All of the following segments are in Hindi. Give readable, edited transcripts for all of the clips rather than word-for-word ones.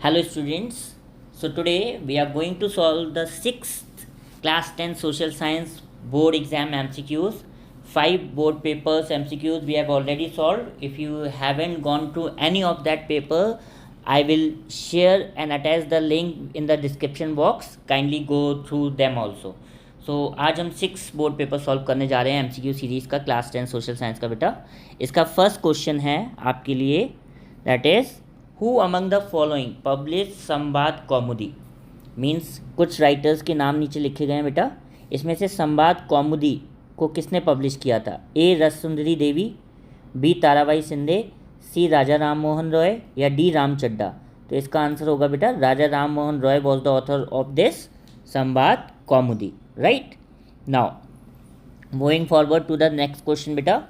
Hello students. So today we are going to solve the 6th class 10 social science board exam MCQs. 5 board papers MCQs we have already solved. If you haven't gone through any of that paper, I will share and attach the link in the description box. Kindly go through them also. सो आज हम 6 बोर्ड पेपर सॉल्व करने जा रहे हैं MCQ सीरीज़ का क्लास 10 सोशल साइंस का बेटा। इसका फर्स्ट क्वेश्चन है आपके लिए, that is who among the following publish संवाद कौमुदी। मीन्स कुछ राइटर्स के नाम नीचे लिखे गए हैं बेटा। इसमें से संवाद कौमुदी को किसने पब्लिश किया था? A Rassundari Devi, B Tarabai Shinde, C Raja Ram Mohan Roy या डी राम चड्ढा। तो इसका आंसर होगा बेटा Raja Ram Mohan Roy was the author of this Sambad Kaumudi, right. Now moving forward to the next question बेटा।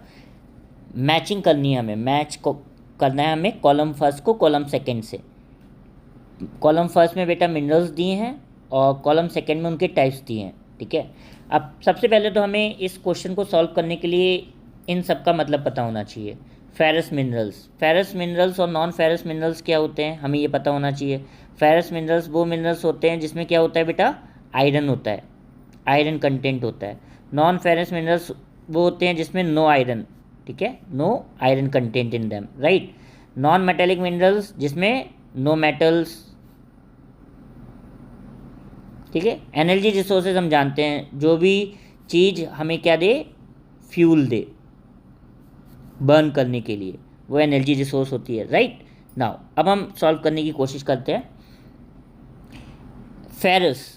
मैचिंग करनी है हमें, मैच को करना है हमें कॉलम फर्स्ट को कॉलम सेकंड से। कॉलम फर्स्ट में बेटा मिनरल्स दिए हैं और कॉलम सेकंड में उनके टाइप्स दिए हैं, ठीक है। अब सबसे पहले तो हमें इस क्वेश्चन को सॉल्व करने के लिए इन सब का मतलब पता होना चाहिए। फेरस मिनरल्स और नॉन फेरस मिनरल्स क्या होते हैं हमें ये पता होना चाहिए। फेरस मिनरल्स वो मिनरल्स होते हैं जिसमें क्या होता है बेटा? आयरन होता है, आयरन कंटेंट होता है। नॉन फेरस मिनरल्स वो होते हैं जिसमें नो आयरन, ठीक है, no iron content in them, right. Non metallic minerals जिसमें नो मेटल्स, ठीक है। एनर्जी रिसोर्सेज हम जानते हैं, जो भी चीज़ हमें क्या दे, फ्यूल दे बर्न करने के लिए, वो एनर्जी रिसोर्स होती है, राइट। नाउ अब हम सॉल्व करने की कोशिश करते हैं। फेरस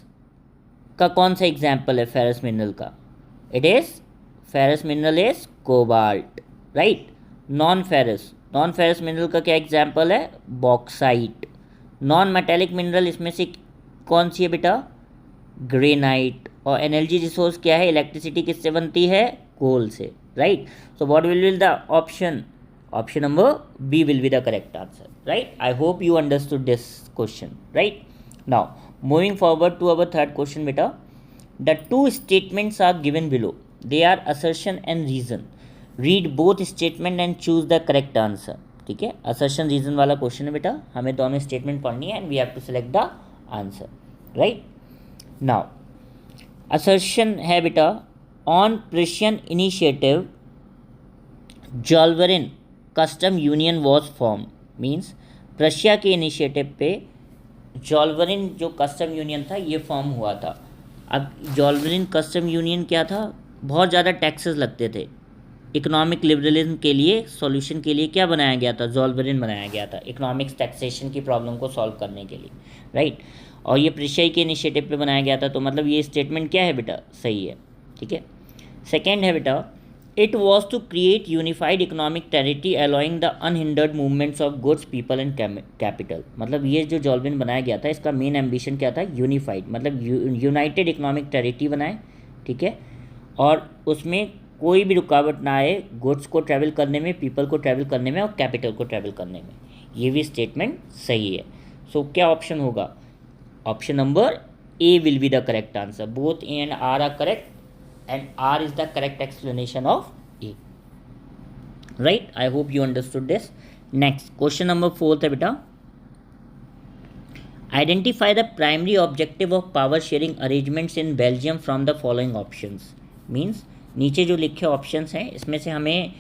का कौन सा एग्जाम्पल है फेरस मिनरल का? It is ferrous mineral is cobalt, right. Non ferrous mineral का क्या एग्जाम्पल है? बॉक्साइट। नॉन मेटेलिक मिनरल इसमें से कौन सी है बेटा? ग्रेनाइट। और एनर्जी रिसोर्स क्या है? इलेक्ट्रिसिटी किससे बनती है? कोल से, right. So what will be the option? Option number B will be the correct answer, right. I hope you understood this question, right. Now moving forward to our third question beta. The two statements are given below. They are assertion and reason. Read both statement and choose the correct answer. ठीक है, assertion reason वाला क्वेश्चन है बेटा। हमें दोनों स्टेटमेंट पढ़नी है and we have to select the answer, right? Now assertion है बेटा, on Prussian initiative Zollverein custom union was formed. Means Prussia के इनिशिएटिव पे जॉल्वरिन जो कस्टम यूनियन था ये फॉर्म हुआ था। अब जॉल्वरिन कस्टम यूनियन क्या था? बहुत ज़्यादा टैक्सेस लगते थे। इकोनॉमिक लिबरलिज्म के लिए सॉल्यूशन के लिए क्या बनाया गया था? जॉल्वरिन बनाया गया था, इकोनॉमिक्स टैक्सेशन की प्रॉब्लम को सॉल्व करने के लिए, राइट। और ये प्रुशिया के इनिशिएटिव पे बनाया गया था, तो मतलब ये स्टेटमेंट क्या है बेटा? सही है, ठीक है। सेकेंड है बेटा, it was to create unified economic territory allowing the unhindered movements of goods people and capital. मतलब ये जो जॉल्विन बनाया गया था इसका मेन एम्बिशन क्या था? यूनिफाइड, मतलब यूनाइटेड इकोनॉमिक टेरिटरी बनाए, ठीक है, और उसमें कोई भी रुकावट ना आए गुड्स को ट्रैवल करने में, पीपल को ट्रैवल करने में और कैपिटल को ट्रैवल करने में। ये भी स्टेटमेंट सही है। सो क्या ऑप्शन होगा? Option number A will be the correct answer. Both A and R R correct and R is the correct explanation of A, right? I hope you understood this. Next question number 4 है बेटा, identify the primary objective of power sharing arrangements in Belgium from the following options. Means नीचे जो लिखे ऑप्शंस हैं इसमें से हमें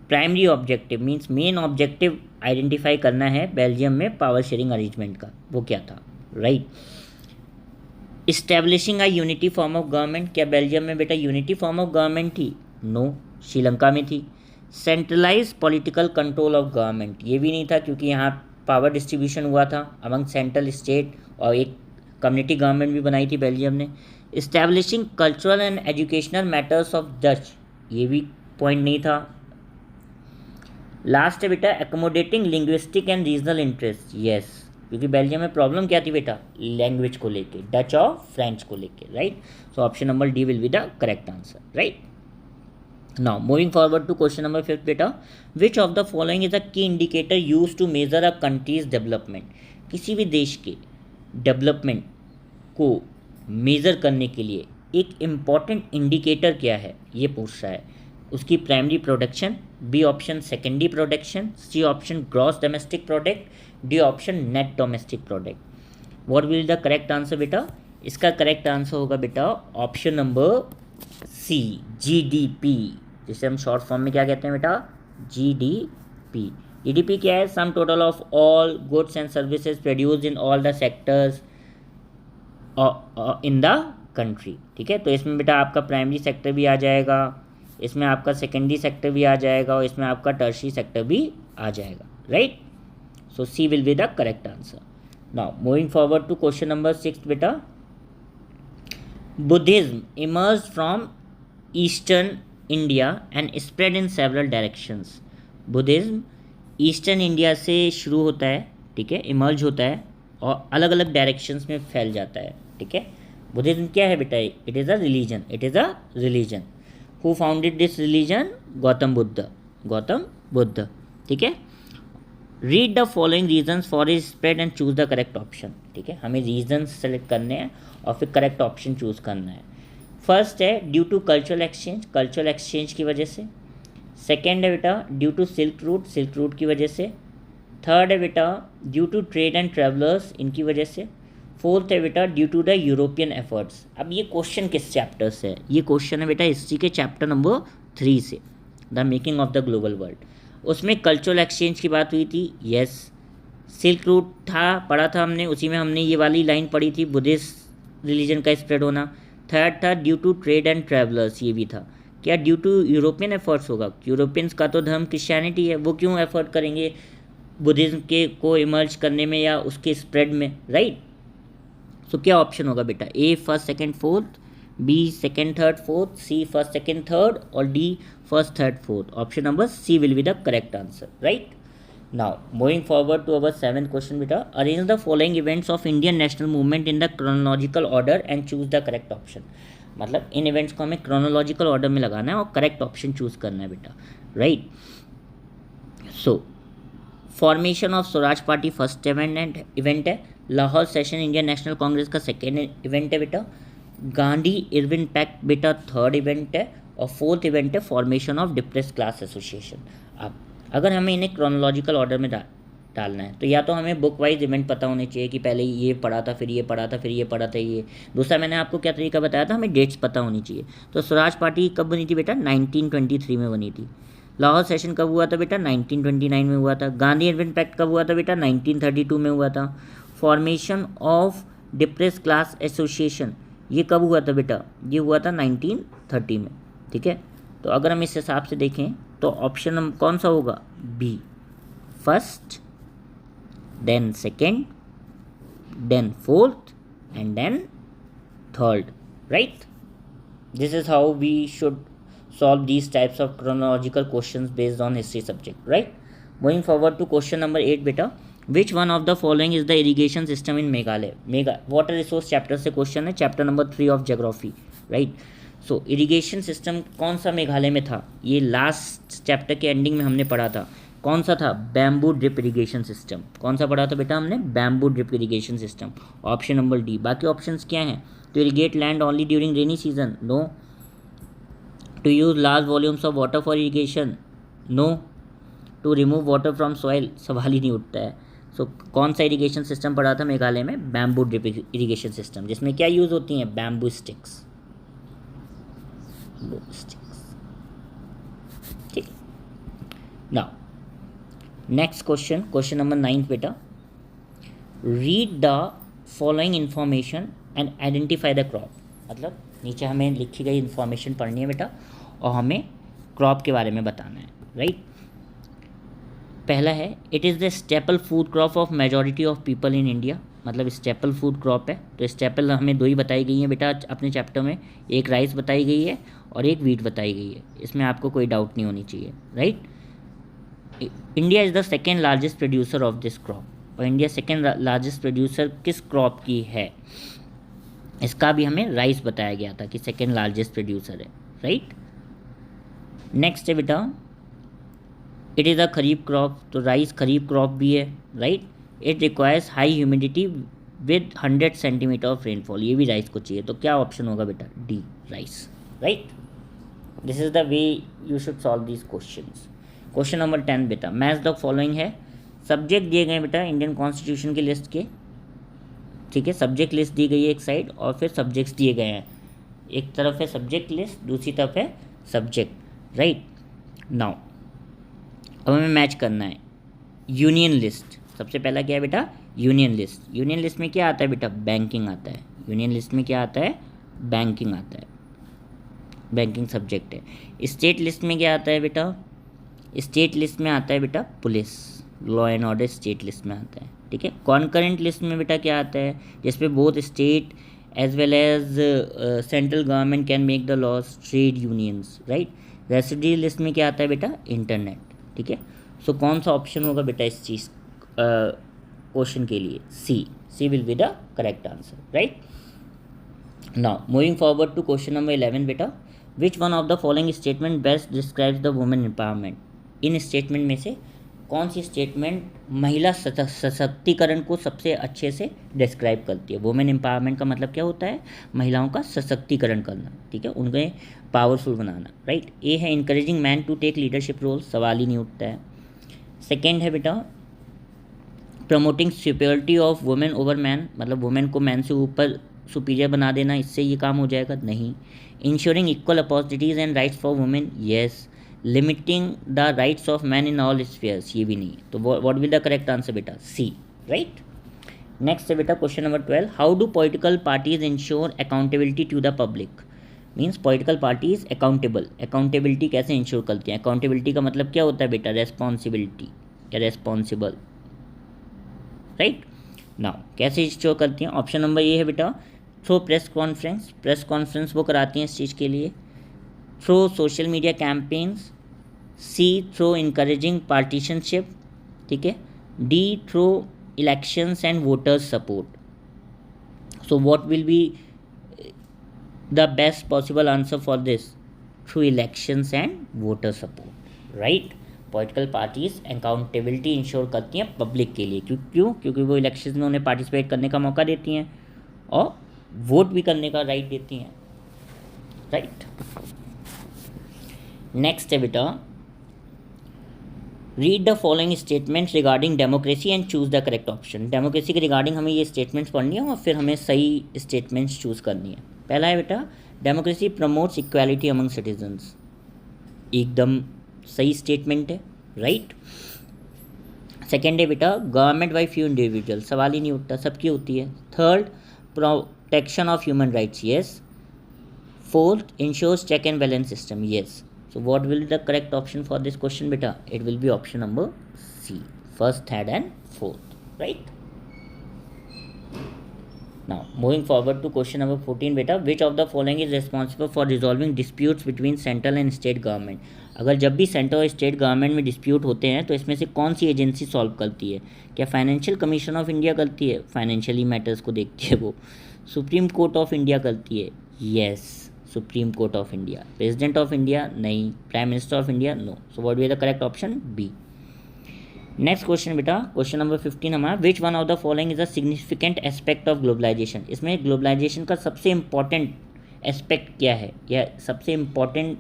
primary objective means main objective identify करना है बेल्जियम में पावर शेयरिंग अरेंजमेंट का। वो क्या था, right? Establishing a unity form of government. क्या बेल्जियम में बेटा यूनिटी फॉर्म ऑफ गवर्नमेंट थी? नो, श्रीलंका में थी। Centralise political control of government, ये भी नहीं था क्योंकि यहाँ पावर डिस्ट्रीब्यूशन हुआ था अमंग सेंट्रल स्टेट, और एक कम्युनिटी गवर्नमेंट भी बनाई थी बेल्जियम ने। Establishing cultural and educational matters of Dutch, ये भी पॉइंट नहीं था। लास्ट है बेटा, accommodating linguistic and regional interest. Yes, क्योंकि बेल्जियम में प्रॉब्लम क्या थी बेटा? लैंग्वेज को लेके, डच और फ्रेंच को लेके, right. So option number D will be the correct answer, right. Now moving forward to question number 5 बेटा, which of the following is a key indicator use to measure a country's development. किसी भी देश के डेवलपमेंट को मेज़र करने के लिए एक इम्पॉर्टेंट इंडिकेटर क्या है ये पूछ रहा है। उसकी primary production, B option secondary production, C option gross domestic product, D option net domestic product. What will the correct answer बेटा? इसका करेक्ट आंसर होगा बेटा ऑप्शन नंबर सी, जीडीपी, जिसे हम शॉर्ट फॉर्म में क्या कहते हैं बेटा? जीडीपी। जीडीपी क्या है? Sum total of all goods and services produced in all the sectors in the country. ठीक है, तो इसमें बेटा आपका प्राइमरी सेक्टर भी आ जाएगा, इसमें आपका सेकेंडरी सेक्टर भी आ जाएगा और इसमें आपका टर्शरी सेक्टर भी आ जाएगा, right? So C will be the correct answer. Now moving forward to question number 6 बेटा। Buddhism emerge from eastern India and spread in several directions. Buddhism eastern India से शुरू होता है, ठीक है, इमर्ज होता है और अलग अलग डायरेक्शंस में फैल जाता है। ठीक है, बुद्धिज्म क्या है बेटा? It is a religion, it is a religion. Who founded this religion? Gautam Buddha, Gautam Buddha. ठीक है, read the following reasons for is spread and choose the correct option. ठीक है, हमें रीजन्स सेलेक्ट करने हैं और फिर करेक्ट ऑप्शन चूज करना है। फर्स्ट है due to cultural exchange, cultural exchange की वजह से। सेकेंड है बेटा ड्यू टू सिल्क रूट की वजह से। थर्ड है बेटा due to trade and travellers, इनकी वजह से। फोर्थ है बेटा due to the European efforts. अब ये क्वेश्चन किस चैप्टर से है? ये क्वेश्चन है बेटा हिस्ट्री के चैप्टर नंबर 3 से, the making of the global world. उसमें कल्चरल एक्सचेंज की बात हुई थी, यस। सिल्क रूट था, पढ़ा था हमने, उसी में हमने ये वाली लाइन पढ़ी थी, बुद्धिस्ट रिलीजन का स्प्रेड होना। थर्ड था due to trade and travellers, ये भी था। क्या ड्यू टू यूरोपियन एफर्ट्स होगा? यूरोपियंस का तो धर्म क्रिश्चियनिटी है, वो क्यों एफर्ट करेंगे बुद्धिज्म के को इमर्ज करने में या उसके स्प्रेड में, राइट? सो क्या ऑप्शन होगा बेटा? A first second fourth, B second third fourth, C first second third और D first third fourth. Option number C will be the correct answer, right? Now moving forward to our 7th question बेटा। Arrange the following events of Indian national movement in the chronological order and choose the correct option. मतलब इन इवेंट्स को हमें क्रोनोलॉजिकल ऑर्डर में लगाना है और करेक्ट ऑप्शन चूज करना है बेटा, right? So formation of Swaraj party first event है। Lahore session Indian national congress का सेकेंड इवेंट है बेटा। गांधी इरविन पैक्ट बेटा थर्ड इवेंट है और फोर्थ इवेंट है formation of depress class association. अब अगर हमें इन्हें क्रोनोलॉजिकल ऑर्डर में डालना है तो या तो हमें बुक वाइज इवेंट पता होने चाहिए कि पहले ये पढ़ा था, फिर ये पढ़ा था, फिर ये पढ़ा था, ये। दूसरा मैंने आपको क्या तरीका बताया था, हमें डेट्स पता होनी चाहिए। तो स्वराज पार्टी कब बनी थी बेटा? 1923 में बनी थी। लाहौर सेशन कब हुआ था बेटा? 1929 में हुआ था। गांधी इरविन पैक्ट कब हुआ था बेटा? 1932 में हुआ था। Formation of depress class association ये कब हुआ था बेटा? ये हुआ था 1930 में। ठीक है, तो अगर हम इस हिसाब से देखें तो ऑप्शन हम कौन सा होगा? B, first then second then fourth and then third, right? This is how we should solve these types of chronological questions based on history subject, right? Moving forward to question number 8 beta, which one of the following is the irrigation system in Meghalaya? Water resource chapter से question है, chapter number 3 of geography, right? So irrigation system कौन सा मेघालय में था? ये लास्ट चैप्टर के एंडिंग में हमने पढ़ा था। कौन सा था? Bamboo drip irrigation system. कौन सा पढ़ा था बेटा हमने? Bamboo drip irrigation system. Option number D. बाकी ऑप्शंस क्या हैं? To irrigate land only during rainy season, no. To use large volumes of water for irrigation, no. To remove water from soil, सवाल ही नहीं उठता है। सो कौन सा इरीगेशन सिस्टम पढ़ा था मेघालय में? बैम्बू ड्रिप इरीगेशन सिस्टम, जिसमें क्या यूज़ होती हैं? Bamboo sticks. ठीक, नाउ नेक्स्ट क्वेश्चन नंबर 9 बेटा। Read the following information and identify the crop. मतलब नीचे हमें लिखी गई इन्फॉर्मेशन पढ़नी है बेटा और हमें क्रॉप के बारे में बताना है, राइट? पहला है it is the staple food crop of majority of people in India. मतलब स्टेपल फूड क्रॉप है। तो स्टेपल हमें दो ही बताई गई हैं बेटा अपने चैप्टर में, एक राइस बताई गई है और एक वीट बताई गई है। इसमें आपको कोई डाउट नहीं होनी चाहिए, right? India is the second largest producer of this crop. और इंडिया सेकेंड लार्जेस्ट प्रोड्यूसर किस क्रॉप की है? इसका भी हमें राइस बताया गया था कि सेकेंड लार्जेस्ट प्रोड्यूसर है, राइट? नेक्स्ट है बेटा it is a kharif crop. तो राइस खरीफ क्रॉप भी है, right? It requires high humidity with 100 centimetre of rainfall. ये भी राइस को चाहिए। तो क्या ऑप्शन होगा बेटा? D, rice, right? This is the way you should solve these questions. Question number 10 बेटा, मैच द फॉलोइंग है। सब्जेक्ट दिए गए बेटा इंडियन कॉन्स्टिट्यूशन की लिस्ट के, ठीक है, सब्जेक्ट लिस्ट दी गई है एक साइड और फिर सब्जेक्ट्स दिए गए हैं, एक तरफ है सब्जेक्ट लिस्ट, दूसरी तरफ है सब्जेक्ट, राइट। नाउ अब हमें मैच करना है यूनियन लिस्ट। सबसे पहला क्या है बेटा, यूनियन लिस्ट। यूनियन लिस्ट में क्या आता है बेटा, बैंकिंग आता है। यूनियन लिस्ट में क्या आता है, बैंकिंग आता है, बैंकिंग सब्जेक्ट है। स्टेट लिस्ट में क्या आता है बेटा, स्टेट लिस्ट में आता है बेटा police, law and order state list में आता है, ठीक है। कॉन्करेंट लिस्ट में बेटा क्या आता है, जिसपे both state as well as central government can make the laws, trade unions, right. Residual list में क्या आता है बेटा, इंटरनेट, ठीक है। सो कौन सा ऑप्शन होगा बेटा इस चीज़ क्वेश्चन के लिए, C will be the correct answer, right. Now moving forward to question number 11 बेटा, which one of the following statement best describes the women empowerment. इन स्टेटमेंट में से कौन सी स्टेटमेंट महिला सशक्तिकरण को सबसे अच्छे से डिस्क्राइब करती है। वुमेन एम्पावरमेंट का मतलब क्या होता है, महिलाओं का सशक्तिकरण करना, ठीक है, उन्हें पावरफुल बनाना, राइट। ए है encouraging man to take leadership role, सवाल ही नहीं उठता है। सेकेंड है बेटा promoting superiority of women over man, मतलब वुमेन को मैन से ऊपर सुपीरियर बना देना, इससे ये काम हो जाएगा, नहीं। Ensuring equal opportunities and rights for women, yes. Limiting the rights of man in all spheres, ये भी नहीं। तो what will the correct answer बेटा, सी, राइट। नेक्स्ट है बेटा question number 12, how do political parties ensure accountability to the public. Means political parties accountability कैसे इंश्योर करती हैं। अकाउंटेबिलिटी का मतलब क्या होता है बेटा, रेस्पॉन्सिबिलिटी या रेस्पॉन्सिबल, राइट। नाउ कैसे इंश्योर करती हैं, ऑप्शन नंबर ए है बेटा थ्रू प्रेस कॉन्फ्रेंस वो कराती हैं इस चीज़ के लिए। थ्रू सोशल मीडिया कैंपेन्स, सी थ्रू इनकरेजिंग पार्टीशनशिप, ठीक है। D through elections and voters support. So what will be the best possible answer for this, through elections and voter support, right. Political parties accountability ensure करती हैं पब्लिक के लिए, क्योंकि वो इलेक्शंस में उन्हें पार्टिसिपेट करने का मौका देती हैं और वोट भी करने का राइट देती हैं, राइट। नेक्स्ट है बेटा read the following statements regarding democracy and choose the correct option. Democracy के रिगार्डिंग हमें ये स्टेटमेंट्स पढ़नी है और फिर हमें सही स्टेटमेंट्स चूज़ करनी है। पहला है बेटा democracy promotes equality among citizens, एकदम सही स्टेटमेंट है, राइट। सेकेंड है बेटा गवर्नमेंट बाई फ्यू इंडिविजुअल, सवाल ही नहीं उठता, सबकी होती है। Third protection of human rights, yes. Fourth ensures check and balance system, yes. So what will be the correct option for this question beta? It will be option number C, first, third and fourth, right? Now moving forward to question number 14 beta, which of the following is responsible for resolving disputes between central and state government? अगर जब भी सेंट्रल और स्टेट गवर्नमेंट में डिस्प्यूट होते हैं तो इसमें से कौन सी एजेंसी सॉल्व करती है। क्या फाइनेंशियल कमीशन ऑफ इंडिया करती है, फाइनेंशियली मैटर्स को देखती है वो। सुप्रीम कोर्ट ऑफ इंडिया करती है, yes, supreme court of India. President of India नहीं, prime minister of India no. So what will the correct option, B. Next question बेटा क्वेश्चन नंबर 15 हमारा, which one of the following is a significant aspect of globalization. इसमें ग्लोबलाइजेशन का सबसे इंपॉर्टेंट एस्पेक्ट क्या है, या सबसे इंपॉर्टेंट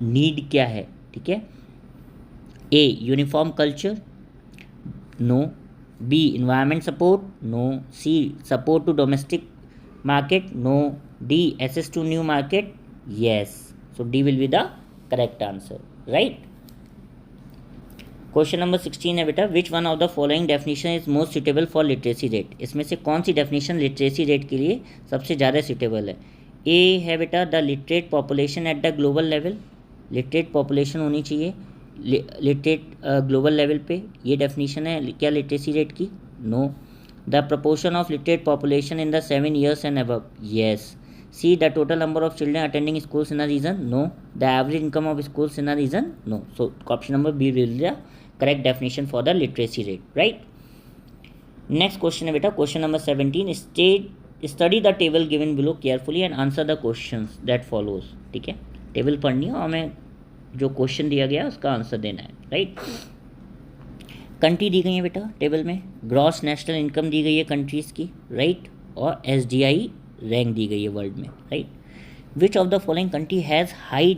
नीड क्या है, ठीक है। A uniform culture, no. B environment support, no. C support to domestic market, no. D access to new market, yes. So D will be the correct answer, right. Question number 16 है बेटा, which one of the following definition is most suitable for literacy rate. इसमें से कौन सी डेफिनेशन लिटरेसी रेट के लिए सबसे ज़्यादा सुटेबल है। ए है बेटा the literate population at the global level, literate population होनी चाहिए लिटरेट ग्लोबल लेवल पे, ये डेफिनेशन है क्या लिटरेसी रेट की, no. The proportion of literate population in the 7 years and above, yes. C the total number of children attending schools in a region, no. The average income of schools in a region, no. So option number B will be the correct definition for the literacy rate, right. Next question है बेटा question number 17, study the table given below carefully and answer the questions that follows, ठीक है। टेबल पढ़नी है और हमें जो क्वेश्चन दिया गया उसका आंसर देना है, राइट। कंट्री दी गई है बेटा टेबल में, ग्रॉस नेशनल इनकम दी गई है कंट्रीज़ की, राइट, और SDI रैंक दी गई है वर्ल्ड में, right. Which of the following country has high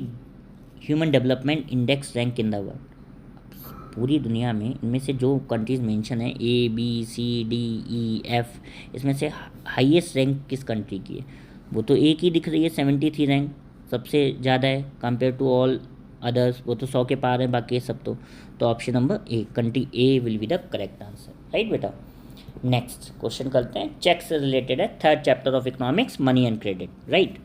human development index rank in the world. पूरी दुनिया में इनमें से जो कंट्रीज़ मेंशन है ABCDEF, इसमें से हाईएस्ट रैंक किस कंट्री की है? वो तो एक ही दिख रही है, 73 रैंक सबसे ज़्यादा है कंपेयर टू ऑल अदर्स, वो तो 100 के पार है, बाकी सब तो option number A, country A will be the correct answer, right बेटा। नेक्स्ट क्वेश्चन करते हैं, चेक से रिलेटेड है, 3rd chapter of economics, money and credit, right.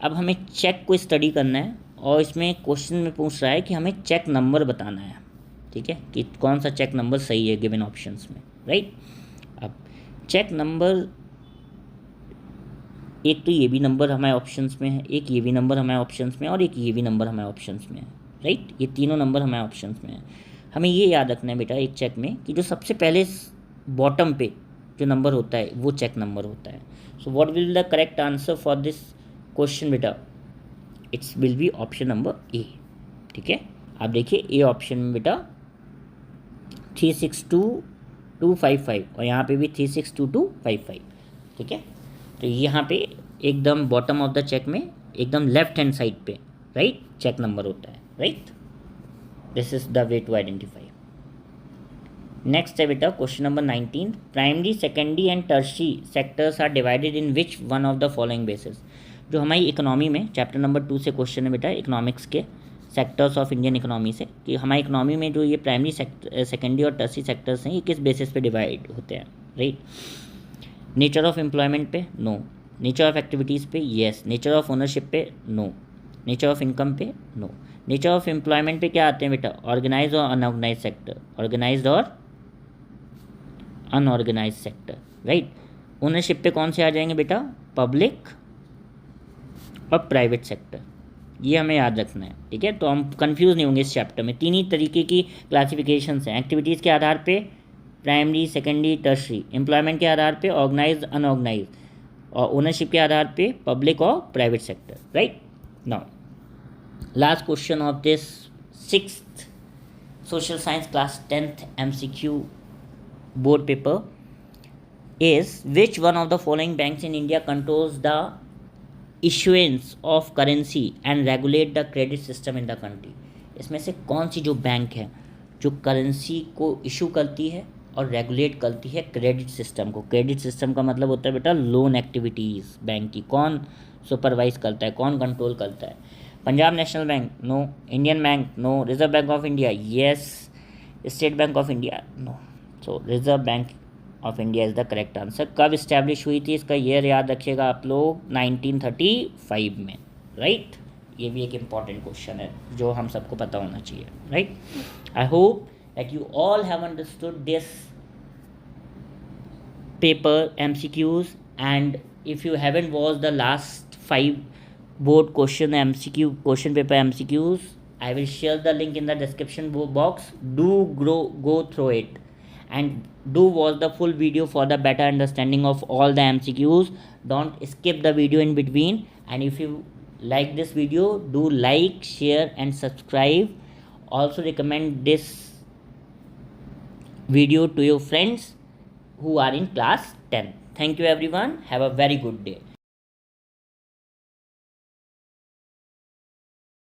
अब हमें चेक को स्टडी करना है और इसमें क्वेश्चन में पूछ रहा है कि हमें चेक नंबर बताना है, ठीक है, कि कौन सा चेक नंबर सही है गिवन ऑप्शंस में, राइट। अब चेक नंबर, एक तो ये भी नंबर हमारे ऑप्शंस में है, एक ये भी नंबर हमारे ऑप्शंस में, और एक ये भी नंबर हमारे ऑप्शंस में है, राइट। ये तीनों नंबर हमारे ऑप्शंस में है। हमें ये याद रखना है बेटा एक चेक में कि जो सबसे पहले बॉटम पे जो नंबर होता है वो चेक नंबर होता है। So what will the correct answer for this question बेटा? It's will be option number A, ठीक है। आप देखिए ए ऑप्शन में बेटा 362255 और यहाँ पे भी 362255, ठीक है। तो यहाँ पे एकदम बॉटम ऑफ द चेक में एकदम लेफ्ट हैंड साइड पे, राइट, चेक नंबर होता है, right. This is the way to identify. Next है बेटा question number 19, primary, secondary and tertiary sectors are divided in which one of the following basis. जो हमारी इकोनॉमी में चैप्टर नंबर 2 से क्वेश्चन है बेटा इकोनॉमिक्स के, सेक्टर्स ऑफ इंडियन इकोनॉमी से, कि हमारी इकोनॉमी में जो ये प्राइमरी सेकेंडरी और टर्शियरी सेक्टर्स हैं ये किस बेसिस पे डिवाइड होते हैं, राइट। नेचर ऑफ एम्प्लॉयमेंट पे नो, नेचर ऑफ एक्टिविटीज़ पे येस, नेचर ऑफ ओनरशिप पे नो, नेचर ऑफ इनकम पे नो। नेचर ऑफ एम्प्लॉयमेंट पे क्या आते हैं बेटा? ऑर्गेनाइज और अनऑर्गेनाइज सेक्टर, ऑर्गेनाइज्ड और अनऑर्गेनाइज सेक्टर, राइट। ओनरशिप पे कौन से आ जाएंगे बेटा? पब्लिक और प्राइवेट सेक्टर, ये हमें याद रखना है, ठीक है। तो हम कंफ्यूज नहीं होंगे इस चैप्टर में। तीन ही तरीके की क्लासिफिकेशंस हैं, एक्टिविटीज़ के आधार पे प्राइमरी, सेकेंडरी, टर्शियरी, एम्प्लॉयमेंट के आधार पे ऑर्गेनाइज, अनऑर्गेनाइज, और ओनरशिप के आधार पे पब्लिक और private sector, right. Now last question of this 6th social science class 10th MCQ board paper is, which one of the following banks in India controls the issuance of currency and regulate the credit system in the country? इसमें से कौन सी जो बैंक है जो करेंसी को इशू करती है और रेगुलेट करती है क्रेडिट सिस्टम को? क्रेडिट सिस्टम का मतलब होता है बेटा लोन एक्टिविटीज़ बैंक की, कौन सुपरवाइज करता है, कौन कंट्रोल करता है? Punjab National Bank no, Indian Bank no, Reserve Bank of India yes, State Bank of India no. So Reserve Bank of India is the correct answer. कब इस्टेब्लिश हुई थी इसका ईयर याद रखिएगा आप लोग, 1935 में, राइट। ये भी एक इम्पॉर्टेंट क्वेश्चन है जो हम सबको पता होना चाहिए, right. I hope that you all have understood this paper MCQs, and if you haven't watched the last 5 board question MCQ question paper MCQs, I will share the link in the description box. Do go through it and do watch the full video for the better understanding of all the MCQs. Don't skip the video in between, and if you like this video, do like, share and subscribe. Also recommend this video to your friends who are in class 10. Thank you everyone. Have a very good day.